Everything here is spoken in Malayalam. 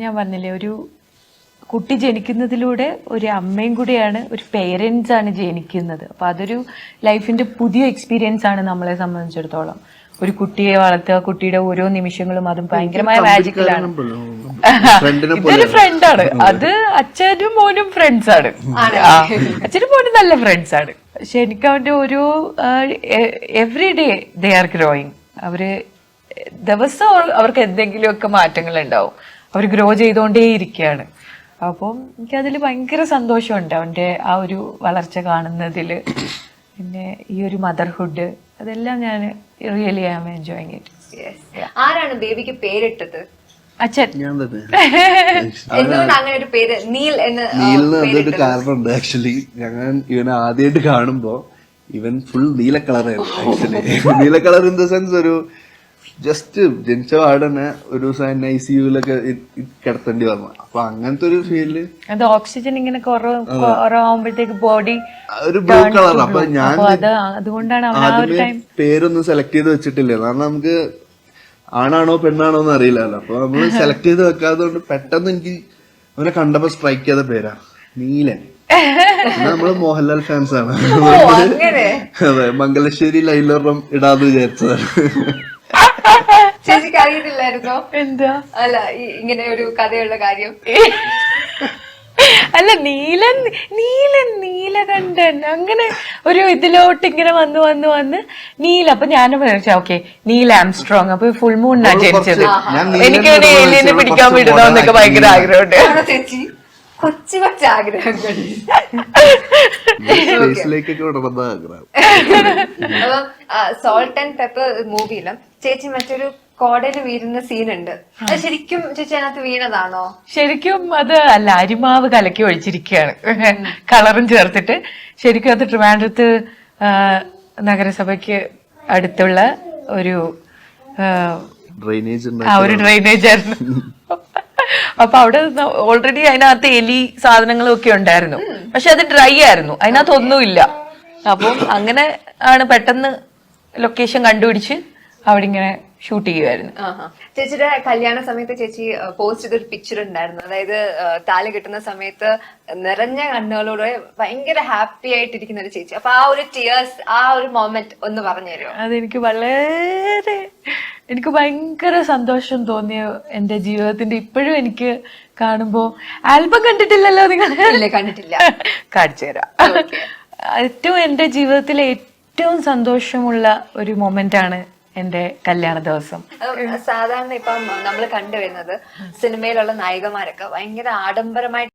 ഞാൻ പറഞ്ഞില്ലേ, ഒരു കുട്ടി ജനിക്കുന്നതിലൂടെ ഒരു അമ്മയും കൂടിയാണ്, ഒരു പേരൻസ് ആണ് ജനിക്കുന്നത്. അപ്പൊ അതൊരു ലൈഫിന്റെ പുതിയ എക്സ്പീരിയൻസ് ആണ് നമ്മളെ സംബന്ധിച്ചിടത്തോളം. ഒരു കുട്ടിയെ വളർത്തുക, കുട്ടിയുടെ ഓരോ നിമിഷങ്ങളും അതും ഭയങ്കരമായ മാജിക്കലാണ്. ഇതൊരു ഫ്രണ്ടാണ്, അത് അച്ഛനും മോനും ഫ്രണ്ട്സ് ആണ്. അച്ഛനും മോനും നല്ല ഫ്രണ്ട്സ് ആണ്. പക്ഷെ എനിക്ക് അവന്റെ ഓരോ every day they are growing. അവര് ദിവസം അവർക്ക് എന്തെങ്കിലുമൊക്കെ മാറ്റങ്ങൾ ഉണ്ടാവും. അവർ ഗ്രോ ചെയ്തുകൊണ്ടേ ഇരിക്കുകയാണ്. അപ്പം എനിക്കതിൽ ഭയങ്കര സന്തോഷമുണ്ട്, അവന്റെ ആ ഒരു വളർച്ച കാണുന്നതില്. പിന്നെ ഈ ഒരു മദർഹുഡ്, അതെല്ലാം ഞാൻ really I am enjoying it. ആരാണ് ബേബിക്ക് പേരിട്ടത്? അച്ഛൻ. എന്തുകൊണ്ട് അങ്ങനെ ഒരു പേര് നീൽ എന്ന്? അതൊരു കാരണമുണ്ട്. ആക്ച്വലി ഞങ്ങൾ ഇവനെ ആദ്യമായിട്ട് കാണുമ്പോ ഇവൻ ഫുൾ നീല കളറായിരുന്നു. ആക്ച്വലി നീല കളർ ഇൻ ദ സെൻസ്, ഒരു ജസ്റ്റ് ജനിച്ച പാടന്നെ ഒരു ദിവസം എന്നെ ICUലൊക്കെ കിടത്തേണ്ടി വന്നു. അപ്പൊ അങ്ങനത്തെ ഒരു ഫീല്, അത് ഓക്സിജൻ ഇങ്ങനെ കുറവാകുമ്പോഴത്തേക്ക് ബോഡി ഒരു ബ്ലൂ കളർ. അപ്പൊ ഞാൻ അതുകൊണ്ടാണ് ആദ്യമേ പേരൊന്നും സെലക്ട് ചെയ്ത് വെച്ചിട്ടില്ല. കാരണം നമുക്ക് ആണാണോ പെണ്ണാണോ എന്ന് അറിയില്ലല്ലോ. അപ്പൊ നമ്മള് സെലക്ട് ചെയ്ത് വെക്കാത്തതുകൊണ്ട് പെട്ടെന്ന് എനിക്ക് അവനെ കണ്ടപ്പോ സ്ട്രൈക്ക് ചെയ്ത പേരാ നീലൻ. നമ്മള് മോഹൻലാൽ ഫാൻസ് ആണ്. അതെ, മംഗലശ്ശേരി ലൈലറും ഇടാന്ന് വിചാരിച്ചതാണ്. ചേച്ചിക്ക് അറിയത്തില്ലായിരുന്നോ എന്താ? അല്ല, ഇങ്ങനെ ഒരു കഥയുള്ള കാര്യം? അല്ല, നീലൻ നീലൻ നീലകണ്ഠൻ അങ്ങനെ ഒരു ഇതിലോട്ട് ഇങ്ങനെ വന്ന് നീല. അപ്പൊ ഞാനും വിചാരിച്ചു ഓക്കെ നീൽ ആംസ്ട്രോങ്. അപ്പൊ ഫുൾ മൂണിനാ ജനിച്ചത്. എനിക്ക് ഏലിയനെ പിടിക്കാൻ വിടണമെന്നൊക്കെ ഭയങ്കര ആഗ്രഹമുണ്ട്. ചേച്ചി കൊച്ചു കൊച്ചു ആഗ്രഹങ്ങൾ. അപ്പം സോൾട്ട് ആൻഡ് പെപ്പർ മൂവിയിലും ചേച്ചി മറ്റൊരു കോടയിൽ വീഴുന്ന സീനുണ്ട്. അത് ശരിക്കും ചേച്ചി അതിനകത്ത് വീണതാണോ? ശരിക്കും അത് അല്ല, അരിമാവ് കലക്കി ഒഴിച്ചിരിക്കുകയാണ്, കളറും ചേർത്തിട്ട്. ശരിക്കും അത് ട്രിവാൻഡ്രത്ത് നഗരസഭയ്ക്ക് അടുത്തുള്ള ഒരു ഡ്രെയിനേജ് ആയിരുന്നു. അപ്പൊ അവിടെ ഓൾറെഡി അതിനകത്ത് എലി സാധനങ്ങളും ഒക്കെ ഉണ്ടായിരുന്നു. പക്ഷെ അത് ഡ്രൈ ആയിരുന്നു, അതിനകത്ത് ഒന്നുമില്ല. അപ്പം അങ്ങനെ ആണ് പെട്ടെന്ന് ലൊക്കേഷൻ കണ്ടുപിടിച്ച് അവിടെ ഇങ്ങനെ ഷൂട്ട് ചെയ്യുമായിരുന്നു. ചേച്ചിയുടെ കല്യാണ സമയത്ത് ചേച്ചി പോസ്റ്റ് ചെയ്തൊരു പിക്ചർ ഉണ്ടായിരുന്നു. അതായത് താലി കെട്ടുന്ന സമയത്ത് നിറഞ്ഞ കണ്ണുകളോടെ ഭയങ്കര ഹാപ്പി ആയിട്ടിരിക്കുന്ന ഒരു ചേച്ചി. അപ്പൊ ആ ഒരു ടിയേഴ്സ്, ആ ഒരു മൊമെന്റ് ഒന്ന് പറഞ്ഞുതരുമോ? എനിക്ക് ഭയങ്കര സന്തോഷം തോന്നിയ എന്റെ ജീവിതത്തിന്റെ ഇപ്പോഴും എനിക്ക് കാണുമ്പോ. ആൽബം കണ്ടിട്ടില്ലല്ലോ നിങ്ങൾ? കണ്ടിട്ടില്ല. കാണിച്ചു തരാം. ഏറ്റവും എന്റെ ജീവിതത്തിലെ ഏറ്റവും സന്തോഷമുള്ള ഒരു മൊമെന്റ് ആണ് എന്റെ കല്യാണ ദിവസം. സാധാരണ ഇപ്പം നമ്മൾ കണ്ടുവരുന്നത് സിനിമയിലുള്ള നായികമാരൊക്കെ ഭയങ്കര ആഡംബരമായിട്ട്